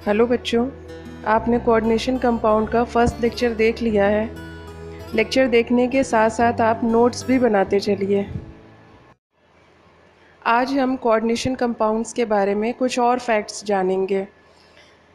Hello बच्चों, आपने coordination compound का फर्स्ट लेक्चर देख लिया है। लेक्चर देखने के साथ साथ आप नोट्स भी बनाते चलिए। आज हम कोऑर्डिनेशन कंपाउंड्स के बारे में कुछ और फैक्ट्स जानेंगे।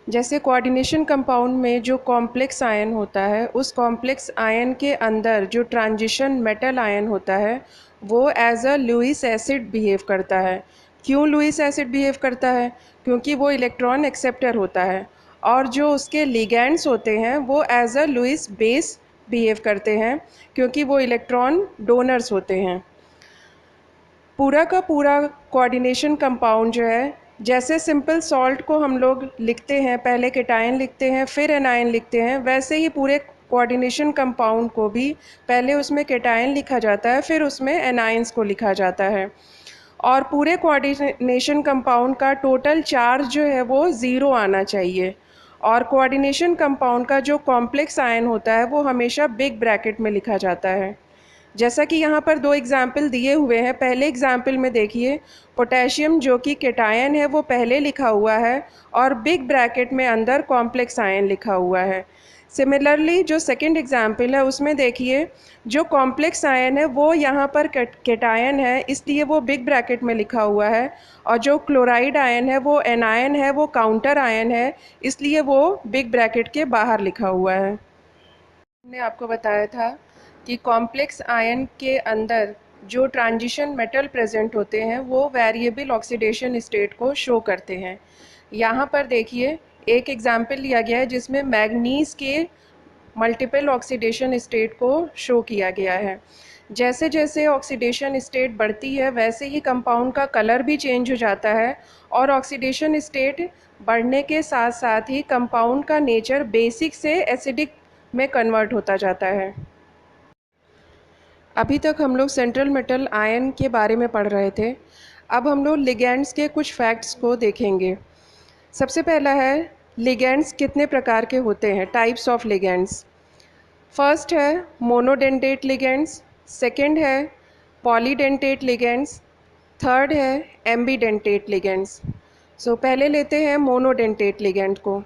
जैसे कोऑर्डिनेशन कंपाउंड में जो कॉम्प्लेक्स आयन होता है, उस कॉम्प्लेक्स आयन के अंदर जो ट्रांजिशन मेटल आयन होता है वो as a Lewis acid behave करता है। क्यों लुईस एसिड बिहेव करता है? क्योंकि वो इलेक्ट्रॉन एक्सेप्टर होता है, और जो उसके लिगैंड्स होते हैं वो as a Lewis base behave करते हैं, क्योंकि वो इलेक्ट्रॉन डोनर्स होते हैं। पूरा का पूरा कोऑर्डिनेशन कंपाउंड जो है, जैसे सिंपल सॉल्ट को हम लोग लिखते हैं, पहले केटायन लिखते हैं फिर एनायन लिखते हैं, वैसे ही पूरे कोऑर्डिनेशन कंपाउंड को भी पहले उसमें केटायन लिखा जाता है फिर उसमें एनायंस को लिखा जाता है। और पूरे कोऑर्डिनेशन कंपाउंड का टोटल चार्ज जो है वो ज़ीरो आना चाहिए। और कोऑर्डिनेशन कंपाउंड का जो कॉम्प्लेक्स आयन होता है वो हमेशा बिग ब्रैकेट में लिखा जाता है। जैसा कि यहाँ पर दो एग्जाम्पल दिए हुए हैं। पहले एग्जाम्पल में देखिए, पोटेशियम जो कि केटायन है वो पहले लिखा हुआ है और बिग ब्रैकेट में अंदर कॉम्प्लेक्स आयन लिखा हुआ है। सिमिलरली जो सेकंड एग्जाम्पल है उसमें देखिए, जो कॉम्प्लेक्स आयन है वो यहाँ पर केटायन है, इसलिए वो बिग ब्रैकेट में लिखा हुआ है। और जो क्लोराइड आयन है वो एनायन है, वो काउंटर आयन है, इसलिए वो बिग ब्रैकेट के बाहर लिखा हुआ है। हमने आपको बताया था कि कॉम्प्लेक्स आयन के अंदर जो ट्रांजिशन मेटल प्रेजेंट होते हैं वो वेरिएबल ऑक्सीडेशन स्टेट को शो करते हैं। यहाँ पर देखिए, एक एग्जाम्पल लिया गया है जिसमें मैग्नीज के मल्टीपल ऑक्सीडेशन स्टेट को शो किया गया है। जैसे जैसे ऑक्सीडेशन स्टेट बढ़ती है वैसे ही कंपाउंड का कलर भी चेंज हो जाता है, और ऑक्सीडेशन स्टेट बढ़ने के साथ साथ ही कंपाउंड का नेचर बेसिक से एसिडिक में कन्वर्ट होता जाता है। अभी तक हम लोग सेंट्रल मेटल आयन के बारे में पढ़ रहे थे। अब हम लोग लिगैंड्स के कुछ फैक्ट्स को देखेंगे। सबसे पहला है, लिगैंड्स कितने प्रकार के होते हैं, टाइप्स ऑफ लिगैंड्स। फर्स्ट है मोनोडेंटेट लिगैंड्स, सेकंड है पॉलीडेंटेट लिगैंड्स, थर्ड है एम्बीडेंटेट लिगैंड्स। सो पहले लेते हैं मोनोडेंटेट लिगैंड को।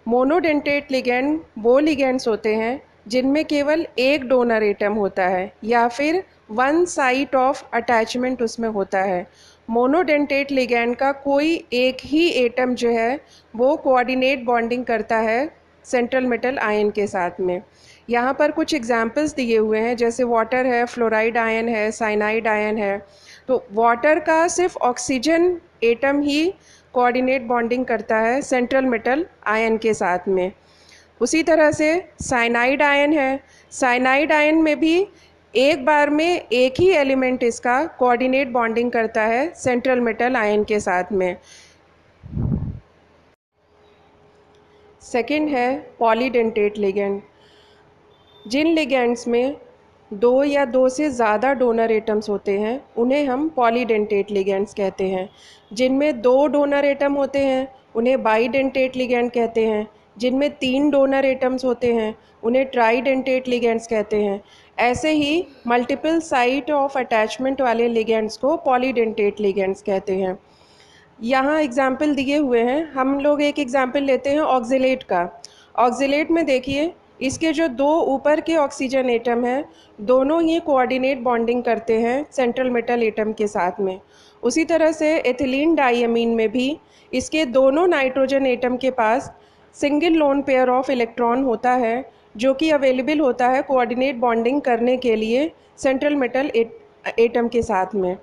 मोनोडेंटेट लिगैंड वो लिगैंड्स होते हैं जिनमें केवल एक डोनर एटम होता है या फिर वन साइट ऑफ अटैचमेंट उसमें होता है। मोनोडेंटेट लिगैंड का कोई एक ही एटम जो है वो कोऑर्डिनेट बॉन्डिंग करता है सेंट्रल मेटल आयन के साथ में। यहाँ पर कुछ एग्जांपल्स दिए हुए हैं, जैसे वाटर है, फ्लोराइड आयन है, साइनाइड आयन है। तो वाटर का सिर्फ ऑक्सीजन एटम ही कोऑर्डिनेट बॉन्डिंग करता है सेंट्रल मेटल आयन के साथ में। उसी तरह से साइनाइड आयन है। साइनाइड आयन में भी एक बार में एक ही एलिमेंट इसका कोऑर्डिनेट बॉन्डिंग करता है सेंट्रल मेटल आयन के साथ में। सेकंड है पॉलीडेंटेट लिगैंड। जिन लिगैंड्स में दो या दो से ज़्यादा डोनर एटम्स होते हैं उन्हें हम पॉलीडेंटेट लिगैंड्स कहते हैं। जिनमें दो डोनर एटम होते हैं उन्हें बाईडेंटेट लिगैंड कहते हैं। जिनमें तीन डोनर एटम्स होते हैं उन्हें ट्राईडेंटेट लिगैंड्स कहते हैं। ऐसे ही मल्टीपल साइट ऑफ अटैचमेंट वाले लिगैंड्स को पॉलीडेंटेट लिगैंड्स कहते हैं। यहाँ एग्जाम्पल दिए हुए हैं, हम लोग एक एग्जाम्पल लेते हैं ऑक्जिलेट का। ऑक्जिलेट में देखिए, इसके जो दो ऊपर के ऑक्सीजन एटम हैं दोनों ही कोऑर्डिनेट बॉन्डिंग करते हैं सेंट्रल मेटल एटम के साथ में। उसी तरह से एथिलीन डाइअमीन में भी इसके दोनों नाइट्रोजन एटम के पास single lone pair of electron होता है, जो कि अवेलेबल होता है कोऑर्डिनेट बॉन्डिंग करने के लिए सेंट्रल मेटल एटम के साथ में।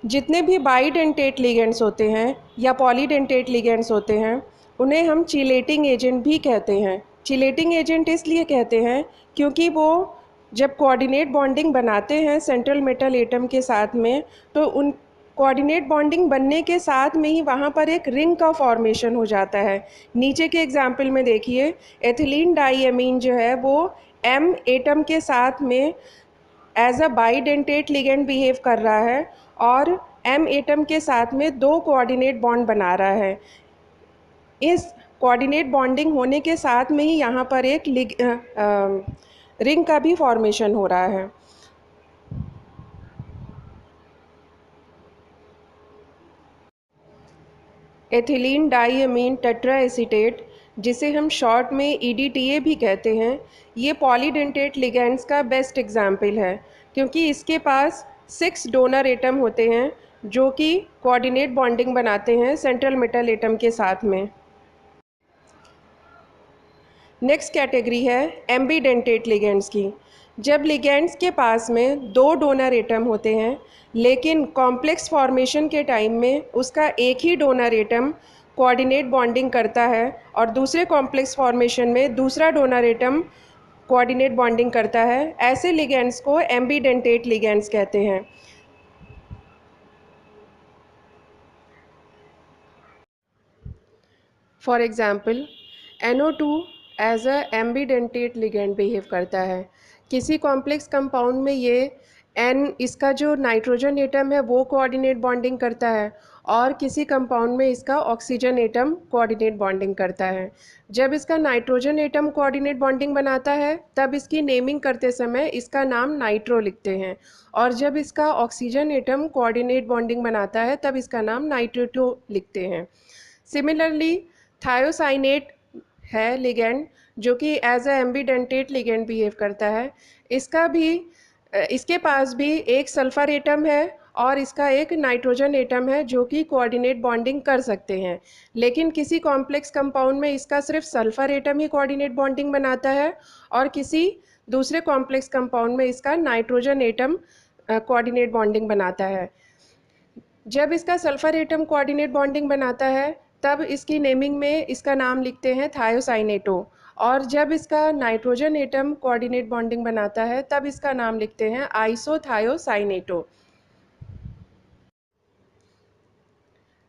जितने भी बाईडेंटेट लिगेंड्स होते हैं या पॉलीडेंटेट लिगेंड्स होते हैं उन्हें हम चिलेटिंग एजेंट भी कहते हैं। चिलेटिंग एजेंट इसलिए कहते हैं क्योंकि वो जब कोऑर्डिनेट बॉन्डिंग बनाते हैं सेंट्रल मेटल एटम के साथ में, तो उन कोऑर्डिनेट बॉन्डिंग बनने के साथ में ही वहाँ पर एक रिंग का फॉर्मेशन हो जाता है। नीचे के एग्जाम्पल में देखिए, एथिलीन डाइअमीन जो है वो एम एटम के साथ में as a bidentate ligand behave कर रहा है और एम एटम के साथ में दो कोऑर्डिनेट बॉन्ड बना रहा है। इस कोऑर्डिनेट बॉन्डिंग होने के साथ में ही यहाँ पर एक रिंग का भी फॉर्मेशन हो रहा है। एथिलीन डाईअमीन टेट्राएसीटेट, जिसे हम शॉर्ट में EDTA भी कहते हैं, ये पॉलीडेंटेट लिगेंड्स का बेस्ट एग्जाम्पल है, क्योंकि इसके पास 6 डोनर एटम होते हैं जो कि कोऑर्डिनेट बॉन्डिंग बनाते हैं सेंट्रल मेटल एटम के साथ में। नेक्स्ट कैटेगरी है एम्बीडेंटेट लिगेंड्स की। जब लिगेंड्स के पास में 2 डोनर एटम होते हैं, लेकिन कॉम्प्लेक्स फॉर्मेशन के टाइम में उसका एक ही डोनर एटम कोऑर्डिनेट बॉन्डिंग करता है और दूसरे कॉम्प्लेक्स फॉर्मेशन में दूसरा डोनर एटम कोऑर्डिनेट बॉन्डिंग करता है, ऐसे लिगेंड्स को एम्बीडेंटेट लिगेंड्स कहते हैं। For example, NO2 as a ambidentate ligand behave करता है। किसी कॉम्प्लेक्स कंपाउंड में ये इसका जो नाइट्रोजन एटम है वो कोऑर्डिनेट बॉन्डिंग करता है, और किसी कंपाउंड में इसका ऑक्सीजन एटम कोऑर्डिनेट बॉन्डिंग करता है। जब इसका नाइट्रोजन एटम कोऑर्डिनेट बॉन्डिंग बनाता है तब इसकी नेमिंग करते समय इसका नाम नाइट्रो लिखते हैं, और जब इसका ऑक्सीजन एटम कोऑर्डिनेट बॉन्डिंग बनाता है तब इसका नाम नाइट्रेटो लिखते हैं। सिमिलरली थायोसाइनेट है लिगेंड जो कि as a ambidentate ligand behave करता है। इसके पास भी एक सल्फर एटम है और इसका एक नाइट्रोजन एटम है जो कि कोऑर्डिनेट बॉन्डिंग कर सकते हैं, लेकिन किसी कॉम्प्लेक्स कंपाउंड में इसका सिर्फ सल्फर एटम ही कोऑर्डिनेट बॉन्डिंग बनाता है और किसी दूसरे कॉम्प्लेक्स कंपाउंड में इसका नाइट्रोजन एटम कोऑर्डिनेट बॉन्डिंग बनाता है। जब इसका सल्फर एटम कोऑर्डिनेट बॉन्डिंग बनाता है तब इसकी नेमिंग में इसका नाम लिखते हैं थायोसाइनेटो, और जब इसका नाइट्रोजन एटम कोऑर्डिनेट बॉन्डिंग बनाता है तब इसका नाम लिखते हैं isothiocyanato.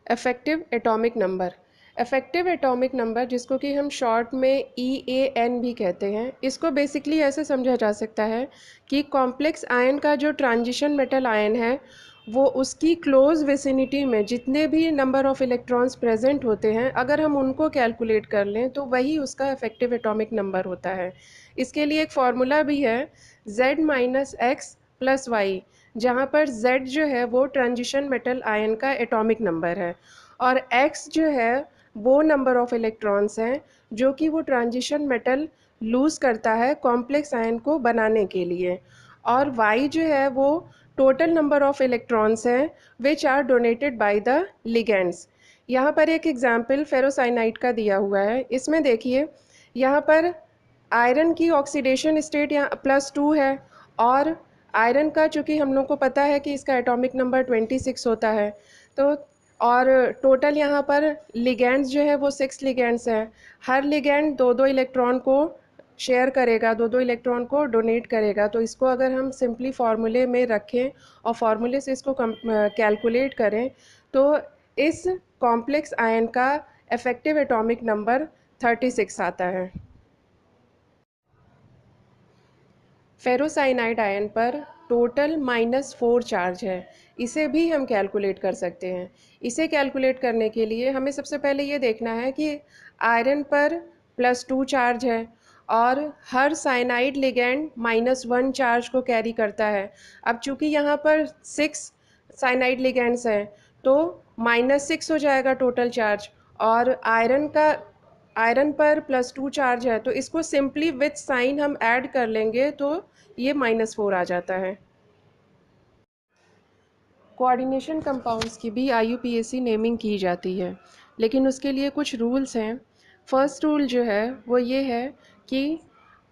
Effective atomic number. Effective atomic number, जिसको कि हम शॉर्ट में EAN भी कहते हैं, इसको बेसिकली ऐसे समझा जा सकता है कि कॉम्प्लेक्स आयन का जो ट्रांजिशन मेटल आयन है वो उसकी क्लोज विसिनिटी में जितने भी नंबर ऑफ़ इलेक्ट्रॉन्स प्रेजेंट होते हैं, अगर हम उनको कैलकुलेट कर लें तो वही उसका इफेक्टिव एटॉमिक नंबर होता है। इसके लिए एक फार्मूला भी है, Z minus X plus Y, जहाँ पर Z जो है वो ट्रांजिशन मेटल आयन का एटॉमिक नंबर है और X जो है वो नंबर ऑफ़ इलेक्ट्रॉन्स हैं जो कि वो ट्रांजिशन मेटल लूज़ करता है कॉम्प्लेक्स आयन को बनाने के लिए, और Y जो है वो टोटल नंबर ऑफ़ इलेक्ट्रॉन्स हैं which are donated by the ligands. यहाँ पर एक एग्जाम्पल फेरोसाइनाइड का दिया हुआ है। इसमें देखिए, यहाँ पर आयरन की ऑक्सीडेशन स्टेट यहाँ +2 है, और आयरन का चूँकि हम लोग को पता है कि इसका एटॉमिक नंबर 26 होता है, तो और टोटल यहाँ पर लिगेंड्स जो है वो 6 लिगेंड्स हैं। हर लिगेंड 2-2 इलेक्ट्रॉन को शेयर करेगा, 2-2 इलेक्ट्रॉन को डोनेट करेगा। तो इसको अगर हम सिंपली फार्मूले में रखें और फार्मूले से इसको कैलकुलेट करें तो इस कॉम्प्लेक्स आयन का इफेक्टिव एटॉमिक नंबर 36 आता है। फेरोसाइनाइड आयन पर टोटल -4 चार्ज है, इसे भी हम कैलकुलेट कर सकते हैं। इसे कैलकुलेट करने के लिए हमें सबसे पहले ये देखना है कि आयरन पर +2 चार्ज है और हर साइनाइड लिगेंड -1 चार्ज को कैरी करता है। अब चूँकि यहाँ पर 6 साइनाइड लिगेंड्स हैं तो -6 हो जाएगा टोटल चार्ज, और आयरन पर +2 चार्ज है तो इसको सिंपली विथ साइन हम ऐड कर लेंगे तो ये -4 आ जाता है। कोऑर्डिनेशन कंपाउंड्स की भी IUPAC नेमिंग की जाती है, लेकिन उसके लिए कुछ रूल्स हैं। फर्स्ट रूल जो है वो ये है कि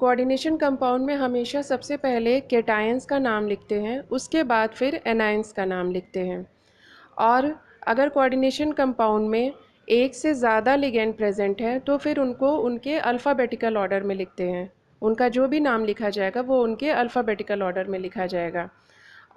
कोऑर्डिनेशन कंपाउंड में हमेशा सबसे पहले केटायंस का नाम लिखते हैं, उसके बाद फिर एनायंस का नाम लिखते हैं। और अगर कोऑर्डिनेशन कंपाउंड में एक से ज़्यादा लिगेंड प्रेजेंट है तो फिर उनको उनके अल्फ़ाबेटिकल ऑर्डर में लिखते हैं। उनका जो भी नाम लिखा जाएगा वो उनके अल्फ़ाबेटिकल ऑर्डर में लिखा जाएगा।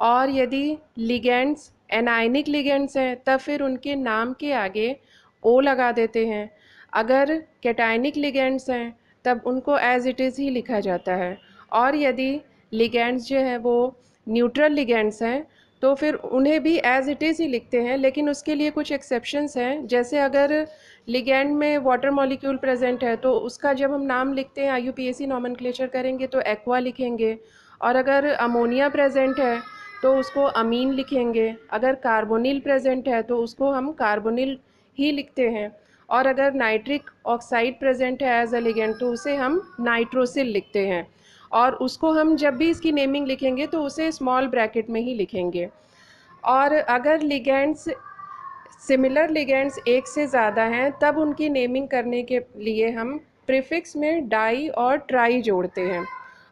और यदि लिगेंड्स एनायनिक लिगेंड्स हैं तब फिर उनके नाम के आगे O लगा देते हैं। अगर कैटायनिक लिगेंड्स हैं तब उनको एज इट इज़ ही लिखा जाता है, और यदि लिगेंड्स जो हैं वो न्यूट्रल लिगेंड्स हैं तो फिर उन्हें भी एज इट इज़ ही लिखते हैं, लेकिन उसके लिए कुछ एक्सेप्शंस हैं। जैसे अगर लिगेंड में वाटर मॉलिक्यूल प्रेजेंट है तो उसका जब हम नाम लिखते हैं IUPAC नॉमेनक्लेचर करेंगे तो एक्वा लिखेंगे, और अगर अमोनिया प्रेजेंट है तो उसको अमीन लिखेंगे। अगर कार्बोनिल प्रेजेंट है तो उसको हम कार्बोनिल ही लिखते हैं, और अगर नाइट्रिक ऑक्साइड प्रेजेंट है एज अ लिगेंड तो उसे हम नाइट्रोसिल लिखते हैं, और उसको हम जब भी इसकी नेमिंग लिखेंगे तो उसे स्मॉल ब्रैकेट में ही लिखेंगे। और अगर लिगेंड्स सिमिलर लिगेंड्स एक से ज़्यादा हैं तब उनकी नेमिंग करने के लिए हम प्रीफिक्स में डाई और ट्राई जोड़ते हैं।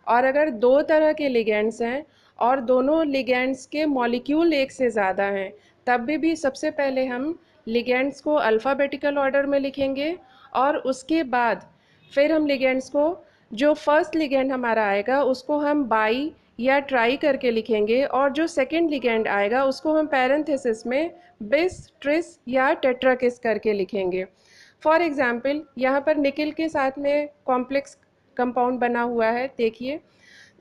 और अगर दो तरह के लिगेंड्स हैं और दोनों लिगेंड्स के मॉलिक्यूल एक से ज़्यादा हैं तब भी सबसे पहले हम लिगेंड्स को अल्फ़ाबेटिकल ऑर्डर में लिखेंगे, और उसके बाद फिर हम लिगेंड्स को, जो फर्स्ट लिगेंड हमारा आएगा उसको हम बाई या ट्राई करके लिखेंगे, और जो सेकंड लिगेंड आएगा उसको हम पैरेंथेसिस में बिस, ट्रिस या टेट्राकिस करके लिखेंगे। फॉर एग्जांपल यहाँ पर निकिल के साथ में कॉम्प्लेक्स कंपाउंड बना हुआ है, देखिए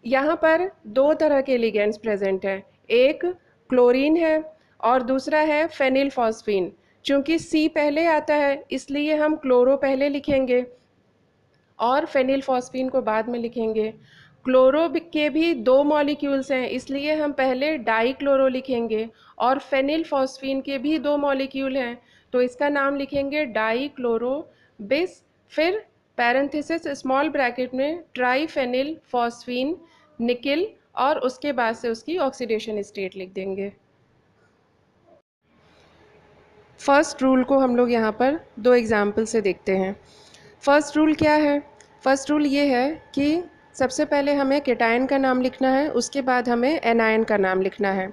यहाँ पर दो तरह के लिगेंड्स प्रेजेंट हैं, एक क्लोरीन है और दूसरा है फेनिल फॉस्फीन। चूँकि सी पहले आता है इसलिए हम क्लोरो पहले लिखेंगे और फेनिल फॉस्फीन को बाद में लिखेंगे। क्लोरो के भी दो मॉलिक्यूल्स हैं इसलिए हम पहले डाई क्लोरो लिखेंगे, और फेनिल फॉस्फीन के भी दो मॉलिक्यूल हैं तो इसका नाम लिखेंगे डाई क्लोरो बिस, फिर पैरेंथेसिस स्मॉल ब्रैकेट में ट्राई फेनिल फॉस्फीन निकिल, और उसके बाद से उसकी ऑक्सीडेशन स्टेट लिख देंगे। फर्स्ट रूल को हम लोग यहाँ पर दो एग्जाम्पल से देखते हैं। फर्स्ट रूल क्या है? फर्स्ट रूल ये है कि सबसे पहले हमें केटायन का नाम लिखना है, उसके बाद हमें एनायन का नाम लिखना है।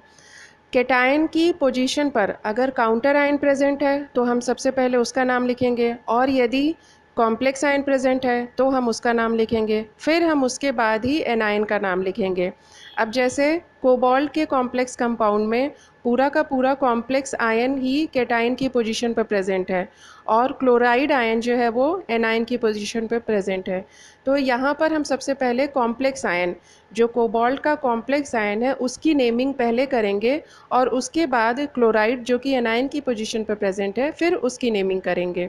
केटायन की पोजीशन पर अगर काउंटर आयन प्रेजेंट है तो हम सबसे पहले उसका नाम लिखेंगे, और यदि कॉम्प्लेक्स आयन प्रेजेंट है तो हम उसका नाम लिखेंगे, फिर हम उसके बाद ही एनायन का नाम लिखेंगे। अब जैसे कोबाल्ट के कॉम्प्लेक्स कंपाउंड में पूरा का पूरा कॉम्प्लेक्स आयन ही केटायन की पोजीशन पर प्रेजेंट है, और क्लोराइड आयन जो है वो एनायन की पोजीशन पर प्रेजेंट है। तो यहाँ पर हम सबसे पहले कॉम्प्लेक्स आयन, जो कोबाल्ट का कॉम्प्लेक्स आयन है उसकी नेमिंग पहले करेंगे, और उसके बाद क्लोराइड जो कि एनायन की पोजीशन पर प्रेजेंट है फिर उसकी नेमिंग करेंगे।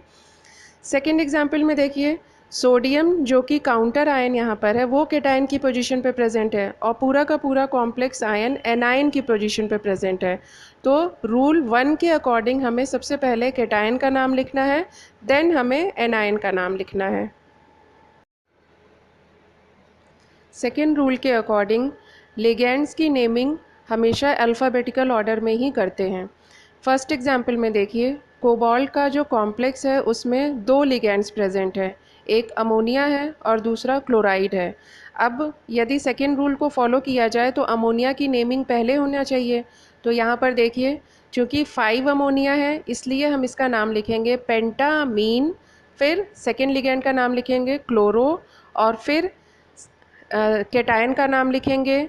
सेकेंड एग्जाम्पल में देखिए, सोडियम जो कि काउंटर आयन यहाँ पर है वो केटायन की पोजीशन पे प्रेजेंट है, और पूरा का पूरा कॉम्प्लेक्स आयन एनायन की पोजीशन पे प्रेजेंट है। तो रूल 1 के अकॉर्डिंग हमें सबसे पहले केटायन का नाम लिखना है, देन हमें एनायन का नाम लिखना है। सेकेंड रूल के अकॉर्डिंग लिगेंड्स की नेमिंग हमेशा अल्फ़ाबेटिकल ऑर्डर में ही करते हैं। फर्स्ट एग्जाम्पल में देखिए, कोबाल्ट का जो कॉम्प्लेक्स है उसमें दो लिगेंड्स प्रेजेंट हैं, एक अमोनिया है और दूसरा क्लोराइड है। अब यदि सेकेंड रूल को फॉलो किया जाए तो अमोनिया की नेमिंग पहले होना चाहिए। तो यहाँ पर देखिए, चूँकि 5 अमोनिया है इसलिए हम इसका नाम लिखेंगे पेंटामीन, फिर सेकेंड लिगेंड का नाम लिखेंगे क्लोरो, और फिर केटायन का नाम लिखेंगे।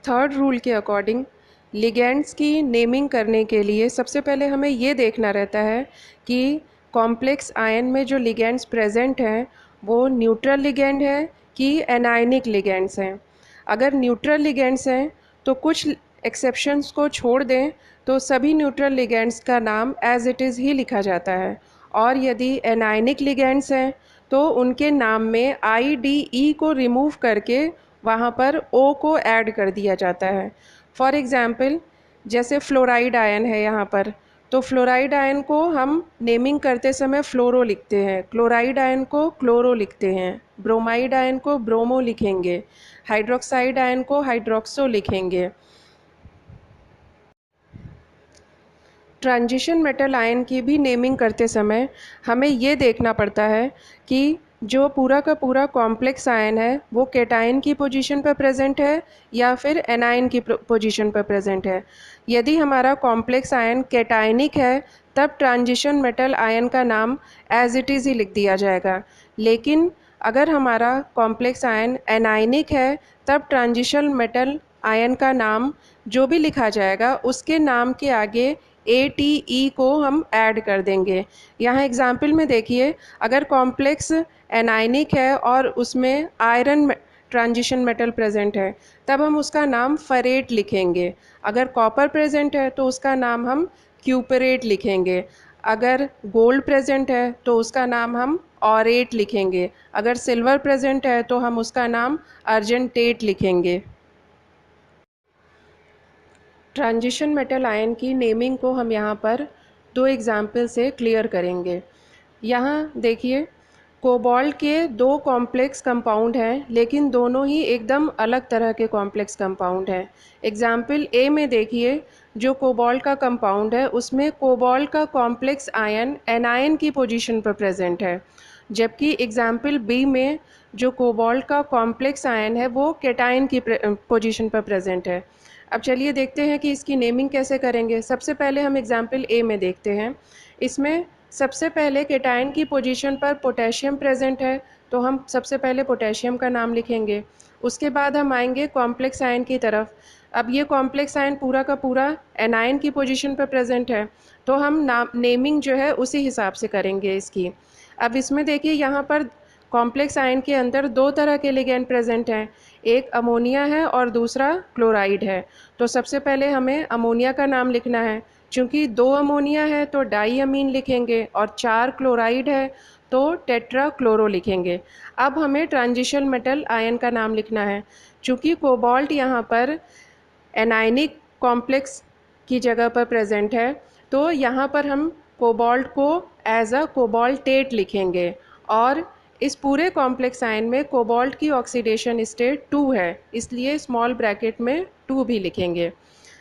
थर्ड रूल के अकॉर्डिंग लिगेंड्स की नेमिंग करने के लिए सबसे पहले हमें ये देखना रहता है कि कॉम्प्लेक्स आयन में जो लिगेंड्स प्रेजेंट हैं वो न्यूट्रल लिगेंड है कि एनायनिक लिगेंड्स हैं। अगर न्यूट्रल लिगेंड्स हैं तो कुछ एक्सेप्शंस को छोड़ दें तो सभी न्यूट्रल लिगेंड्स का नाम एज इट इज़ ही लिखा जाता है, और यदि एनायनिक लिगेंड्स हैं तो उनके नाम में IDE को रिमूव करके वहाँ पर O को ऐड कर दिया जाता है। फॉर एग्ज़ाम्पल जैसे फ्लोराइड आयन है यहाँ पर, तो फ्लोराइड आयन को हम नेमिंग करते समय फ्लोरो लिखते हैं, क्लोराइड आयन को क्लोरो लिखते हैं, ब्रोमाइड आयन को ब्रोमो लिखेंगे, हाइड्रोक्साइड आयन को हाइड्रोक्सो लिखेंगे। ट्रांजिशन मेटल आयन की भी नेमिंग करते समय हमें ये देखना पड़ता है कि जो पूरा का पूरा कॉम्प्लेक्स आयन है वो केटायन की पोजीशन पर प्रेजेंट है या फिर एनायन की पोजीशन पर प्रेजेंट है। यदि हमारा कॉम्प्लेक्स आयन केटायनिक है तब ट्रांजिशन मेटल आयन का नाम एज इट इज़ ही लिख दिया जाएगा, लेकिन अगर हमारा कॉम्प्लेक्स आयन एनायनिक है तब ट्रांजिशन मेटल आयन का नाम जो भी लिखा जाएगा उसके नाम के आगे ATE को हम ऐड कर देंगे। यहाँ एग्जाम्पल में देखिए, अगर कॉम्प्लेक्स एनायनिक है और उसमें आयरन ट्रांजिशन मेटल प्रेजेंट है तब हम उसका नाम फरेट लिखेंगे। अगर कॉपर प्रेजेंट है तो उसका नाम हम क्यूपरेट लिखेंगे। अगर गोल्ड प्रेजेंट है तो उसका नाम हम ऑरेट लिखेंगे। अगर सिल्वर प्रेजेंट है तो हम उसका नाम अर्जेंटेट लिखेंगे। ट्रांजिशन मेटल आयन की नेमिंग को हम यहाँ पर दो एग्जाम्पल से क्लियर करेंगे। यहाँ देखिए, कोबाल्ट के दो कॉम्प्लेक्स कंपाउंड हैं, लेकिन दोनों ही एकदम अलग तरह के कॉम्प्लेक्स कंपाउंड हैं। एग्जाम्पल ए में देखिए, जो कोबाल्ट का कंपाउंड है उसमें कोबाल्ट का कॉम्प्लेक्स आयन एनायन की पोजीशन पर प्रेजेंट है, जबकि एग्जाम्पल बी में जो कोबाल्ट का कॉम्प्लेक्स आयन है वो केटायन की पोजीशन पर प्रेजेंट है। अब चलिए देखते हैं कि इसकी नेमिंग कैसे करेंगे। सबसे पहले हम एग्जाम्पल ए में देखते हैं। इसमें सबसे पहले केटायन की पोजीशन पर पोटेशियम प्रेजेंट है, तो हम सबसे पहले पोटेशियम का नाम लिखेंगे। उसके बाद हम आएंगे कॉम्प्लेक्स आयन की तरफ। अब ये कॉम्प्लेक्स आयन पूरा का पूरा एनायन की पोजीशन पर प्रेजेंट है, तो हम नेमिंग जो है उसी हिसाब से करेंगे इसकी। अब इसमें देखिए, यहाँ पर कॉम्प्लेक्स आयन के अंदर दो तरह के लिगेंड प्रेजेंट हैं, एक अमोनिया है और दूसरा क्लोराइड है। तो सबसे पहले हमें अमोनिया का नाम लिखना है। चूँकि दो अमोनिया है तो डाई अमीन लिखेंगे और चार क्लोराइड है तो टेट्रा क्लोरो लिखेंगे। अब हमें ट्रांजिशन मेटल आयन का नाम लिखना है। चूँकि कोबाल्ट यहाँ पर एनायनिक कॉम्प्लेक्स की जगह पर प्रेजेंट है, तो यहाँ पर हम कोबाल्ट को एज अ कोबाल्टेट लिखेंगे और इस पूरे कॉम्प्लेक्स आयन में कोबाल्ट की ऑक्सीडेशन स्टेट 2 है, इसलिए स्मॉल ब्रैकेट में 2 भी लिखेंगे।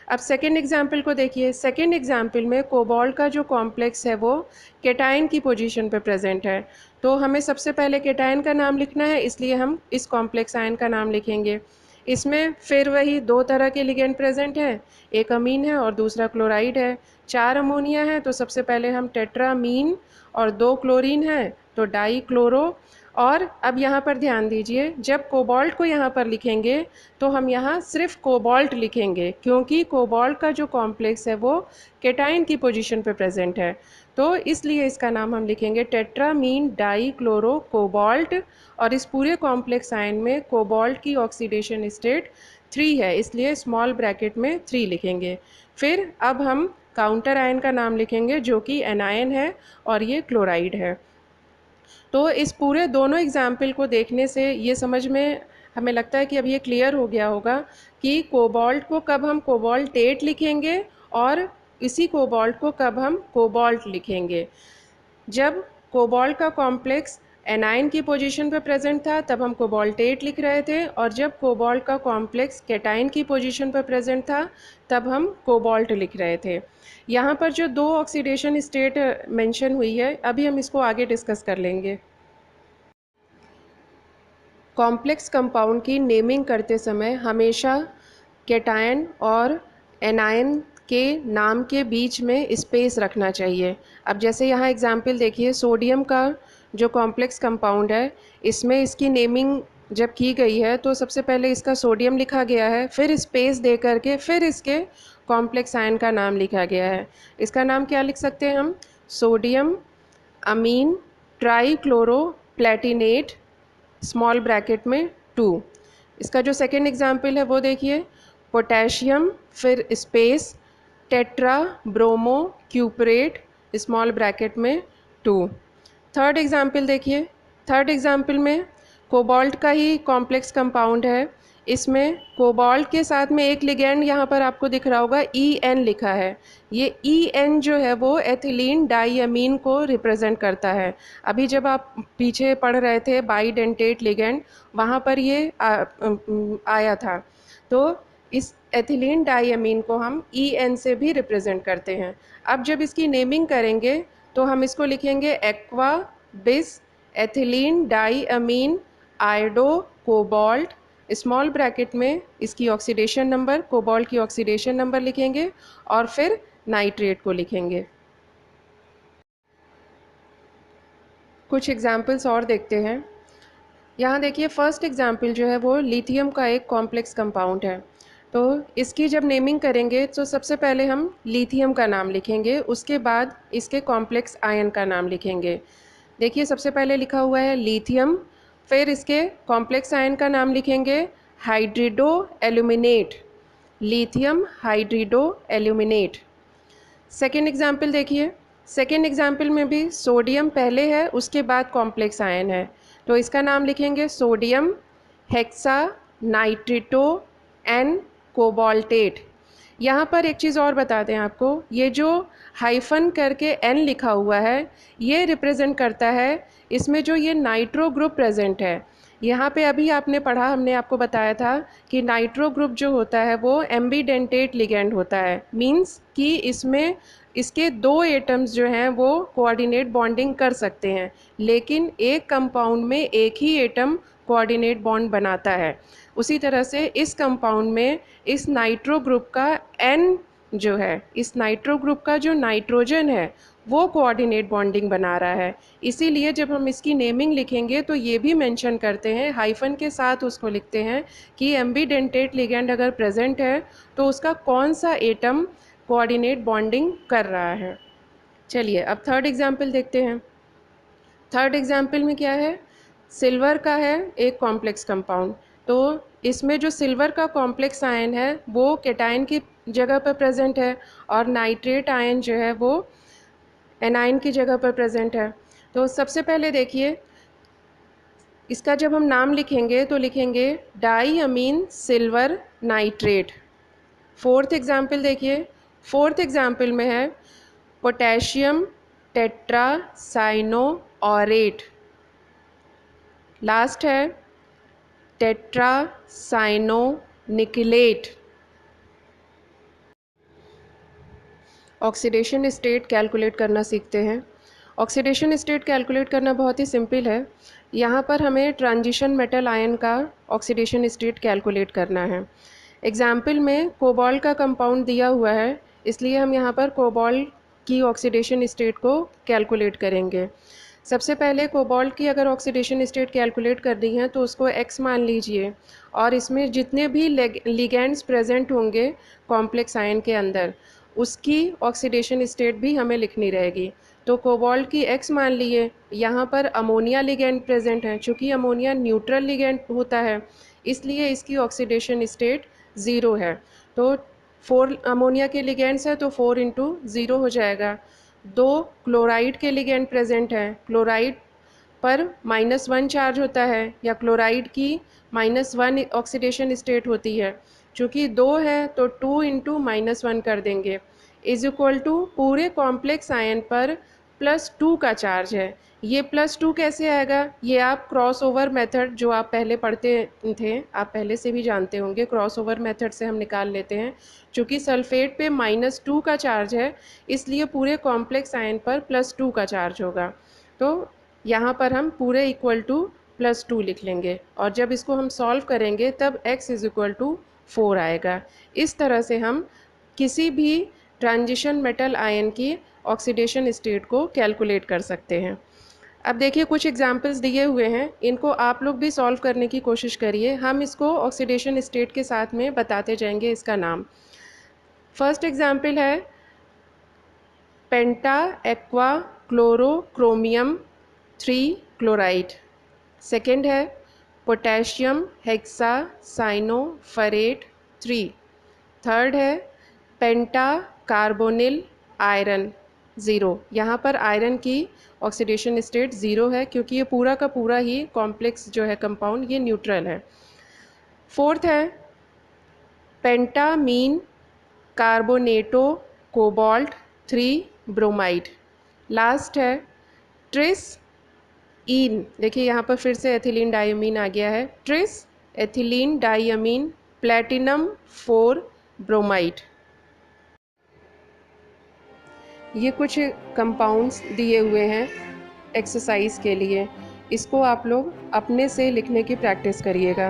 अब सेकेंड एग्जाम्पल को देखिए। सेकेंड एग्जाम्पल में कोबाल्ट का जो कॉम्प्लेक्स है वो केटायन की पोजीशन पे प्रेजेंट है, तो हमें सबसे पहले केटायन का नाम लिखना है, इसलिए हम इस कॉम्प्लेक्स आयन का नाम लिखेंगे। इसमें फिर वही दो तरह के लिगेंड प्रेजेंट हैं, एक अमीन है और दूसरा क्लोराइड है। चार अमोनिया है तो सबसे पहले हम टेट्रामीन, और दो क्लोरीन है तो डाई क्लोरो। और अब यहाँ पर ध्यान दीजिए, जब कोबाल्ट को यहाँ पर लिखेंगे तो हम यहाँ सिर्फ कोबाल्ट लिखेंगे, क्योंकि कोबाल्ट का जो कॉम्प्लेक्स है वो केटायन की पोजीशन पे प्रेजेंट है, तो इसलिए इसका नाम हम लिखेंगे टेट्रामीन डाई क्लोरो कोबाल्ट। और इस पूरे कॉम्प्लेक्स आयन में कोबाल्ट की ऑक्सीडेशन स्टेट 3 है, इसलिए स्मॉल ब्रैकेट में 3 लिखेंगे। फिर अब हम काउंटर आयन का नाम लिखेंगे जो कि एनायन है और ये क्लोराइड है। तो इस पूरे दोनों एग्जाम्पल को देखने से ये समझ में हमें लगता है कि अब ये क्लियर हो गया होगा कि कोबाल्ट को कब हम कोबाल्टेट लिखेंगे और इसी कोबाल्ट को कब हम कोबाल्ट लिखेंगे। जब कोबाल्ट का कॉम्प्लेक्स एनायन की पोजीशन पर प्रेजेंट था तब हम कोबाल्टेट लिख रहे थे, और जब कोबाल्ट का कॉम्प्लेक्स केटायन की पोजीशन पर प्रेजेंट था तब हम कोबाल्ट लिख रहे थे। यहाँ पर जो दो ऑक्सीडेशन स्टेट मेंशन हुई है, अभी हम इसको आगे डिस्कस कर लेंगे। कॉम्प्लेक्स कंपाउंड की नेमिंग करते समय हमेशा केटायन और एनायन के नाम के बीच में स्पेस रखना चाहिए। अब जैसे यहाँ एग्जाम्पल देखिए, सोडियम का जो कॉम्प्लेक्स कंपाउंड है, इसमें इसकी नेमिंग जब की गई है तो सबसे पहले इसका सोडियम लिखा गया है, फिर स्पेस दे करके फिर इसके कॉम्प्लेक्स आयन का नाम लिखा गया है। इसका नाम क्या लिख सकते हैं हम? Sodium ammine tri chloro platinate small bracket में 2। इसका जो सेकेंड एग्जाम्पल है वो देखिए, पोटेशियम फिर space tetra bromo cuprate small bracket में 2। थर्ड एग्जाम्पल देखिए। थर्ड एग्जाम्पल में कोबाल्ट का ही कॉम्प्लेक्स कंपाउंड है, इसमें कोबाल्ट के साथ में एक लिगेंड यहाँ पर आपको दिख रहा होगा EN लिखा है। ये EN जो है वो एथिलीन डाईअमीन को रिप्रेजेंट करता है। अभी जब आप पीछे पढ़ रहे थे बाईडेंटेट लिगेंड, वहाँ पर ये आया था। तो इस एथिलीन डाईअमीन को हम EN से भी रिप्रेजेंट करते हैं। अब जब इसकी नेमिंग करेंगे तो हम इसको लिखेंगे aqua bis ethylene diamine iodo cobalt small bracket में इसकी ऑक्सीडेशन नंबर, कोबाल्ट की ऑक्सीडेशन नंबर लिखेंगे और फिर नाइट्रेट को लिखेंगे। कुछ एग्जाम्पल्स और देखते हैं। यहाँ देखिए, फर्स्ट एग्जाम्पल जो है वो लिथियम का एक कॉम्प्लेक्स कंपाउंड है। तो इसकी जब नेमिंग करेंगे तो सबसे पहले हम लिथियम का नाम लिखेंगे, उसके बाद इसके कॉम्प्लेक्स आयन का नाम लिखेंगे। देखिए, सबसे पहले लिखा हुआ है लिथियम, फिर इसके कॉम्प्लेक्स आयन का नाम लिखेंगे hydrido aluminate, lithium hydrido aluminate. Second example देखिए। सेकेंड एग्जाम्पल में भी सोडियम पहले है, उसके बाद कॉम्प्लेक्स आयन है, तो इसका नाम लिखेंगे सोडियम हेक्सा नाइट्रिटो एन कोबाल्टेट। यहाँ पर एक चीज़ और बता दें आपको, ये जो हाइफन करके N लिखा हुआ है ये रिप्रेजेंट करता है इसमें जो ये नाइट्रो ग्रुप प्रेजेंट है। यहाँ पे अभी आपने पढ़ा, हमने आपको बताया था कि नाइट्रो ग्रुप जो होता है वो एम्बीडेंटेट लिगेंड होता है, मींस कि इसमें इसके दो एटम्स जो हैं वो कोऑर्डिनेट बॉन्डिंग कर सकते हैं, लेकिन एक कंपाउंड में एक ही एटम कोऑर्डिनेट बॉन्ड बनाता है। उसी तरह से इस कंपाउंड में इस नाइट्रो ग्रुप का N जो है, इस नाइट्रो ग्रुप का जो नाइट्रोजन है वो कोऑर्डिनेट बॉन्डिंग बना रहा है। इसीलिए जब हम इसकी नेमिंग लिखेंगे तो ये भी मेंशन करते हैं, हाइफन के साथ उसको लिखते हैं कि एम्बीडेंटेट लिगेंड अगर प्रेजेंट है तो उसका कौन सा एटम कोऑर्डिनेट बॉन्डिंग कर रहा है। चलिए अब थर्ड एग्जाम्पल देखते हैं। थर्ड एग्जाम्पल में क्या है, सिल्वर का है एक कॉम्प्लेक्स कंपाउंड। तो इसमें जो सिल्वर का कॉम्प्लेक्स आयन है वो कैटायन की जगह पर प्रेजेंट है और नाइट्रेट आयन जो है वो एनायन की जगह पर प्रेजेंट है। तो सबसे पहले देखिए इसका जब हम नाम लिखेंगे तो लिखेंगे di ammine silver nitrate. Fourth example देखिए, फोर्थ एग्जाम्पल में है potassium tetra cyano aurate. Last है tetra cyano nickelate. Oxidation state calculate करना सीखते हैं। ऑक्सीडेशन स्टेट कैलकुलेट करना बहुत ही सिंपल है। यहाँ पर हमें ट्रांजिशन मेटल आयन का ऑक्सीडेशन स्टेट कैलकुलेट करना है। एग्जाम्पल में कोबाल्ट का कंपाउंड दिया हुआ है, इसलिए हम यहाँ पर कोबाल्ट की ऑक्सीडेशन स्टेट को कैलकुलेट करेंगे। सबसे पहले कोबाल्ट की अगर ऑक्सीडेशन स्टेट कैलकुलेट करनी है तो उसको X मान लीजिए और इसमें जितने भी लिगेंड्स प्रेजेंट होंगे कॉम्प्लेक्स आयन के अंदर उसकी ऑक्सीडेशन स्टेट भी हमें लिखनी रहेगी। तो कोबाल्ट की X मान लिए, यहाँ पर अमोनिया लिगेंड प्रेजेंट है, चूँकि अमोनिया न्यूट्रल लिगेंड होता है इसलिए इसकी ऑक्सीडेशन स्टेट ज़ीरो है। तो 4 अमोनिया के लिगेंड्स है तो 4 इंटू ज़ीरो हो जाएगा। 2 क्लोराइड के लिगेंड प्रेजेंट हैं, क्लोराइड पर -1 चार्ज होता है या क्लोराइड की -1 ऑक्सीडेशन स्टेट होती है। चूँकि 2 है तो 2 इंटू -1 कर देंगे इज इक्वल टू पूरे कॉम्प्लेक्स आयन पर +2 का चार्ज है। ये +2 कैसे आएगा, ये आप क्रॉस ओवर मेथड जो आप पहले पढ़ते थे, आप पहले से भी जानते होंगे, क्रॉस ओवर मेथड से हम निकाल लेते हैं। चूँकि सल्फेट पे -2 का चार्ज है इसलिए पूरे कॉम्प्लेक्स आयन पर +2 का चार्ज होगा। तो यहाँ पर हम पूरे इक्वल टू +2 लिख लेंगे और जब इसको हम सॉल्व करेंगे तब x इज़ इक्वल टू 4 आएगा। इस तरह से हम किसी भी ट्रांजिशन मेटल आयन की ऑक्सीडेशन स्टेट को कैलकुलेट कर सकते हैं। अब देखिए कुछ एग्जाम्पल्स दिए हुए हैं, इनको आप लोग भी सॉल्व करने की कोशिश करिए। हम इसको ऑक्सीडेशन स्टेट के साथ में बताते जाएंगे इसका नाम। फर्स्ट एग्जाम्पल है penta aqua chloro chromium 3 chloride. Second है potassium hexa cyano ferrate 3। Third है पेंटा कार्बोनिल आयरन 0। यहाँ पर आयरन की ऑक्सीडेशन स्टेट 0 है क्योंकि ये पूरा का पूरा ही कॉम्प्लेक्स जो है कंपाउंड ये न्यूट्रल है। फोर्थ है पेंटामीन कार्बोनेटो कोबाल्ट 3 ब्रोमाइड। लास्ट है ट्रिस इन, देखिए यहाँ पर फिर से एथिलीन डाइअमीन आ गया है, ट्रिस एथिलीन डाइअमीन प्लेटिनम 4 ब्रोमाइड। ये कुछ कंपाउंड्स दिए हुए हैं एक्सरसाइज के लिए, इसको आप लोग अपने से लिखने की प्रैक्टिस करिएगा।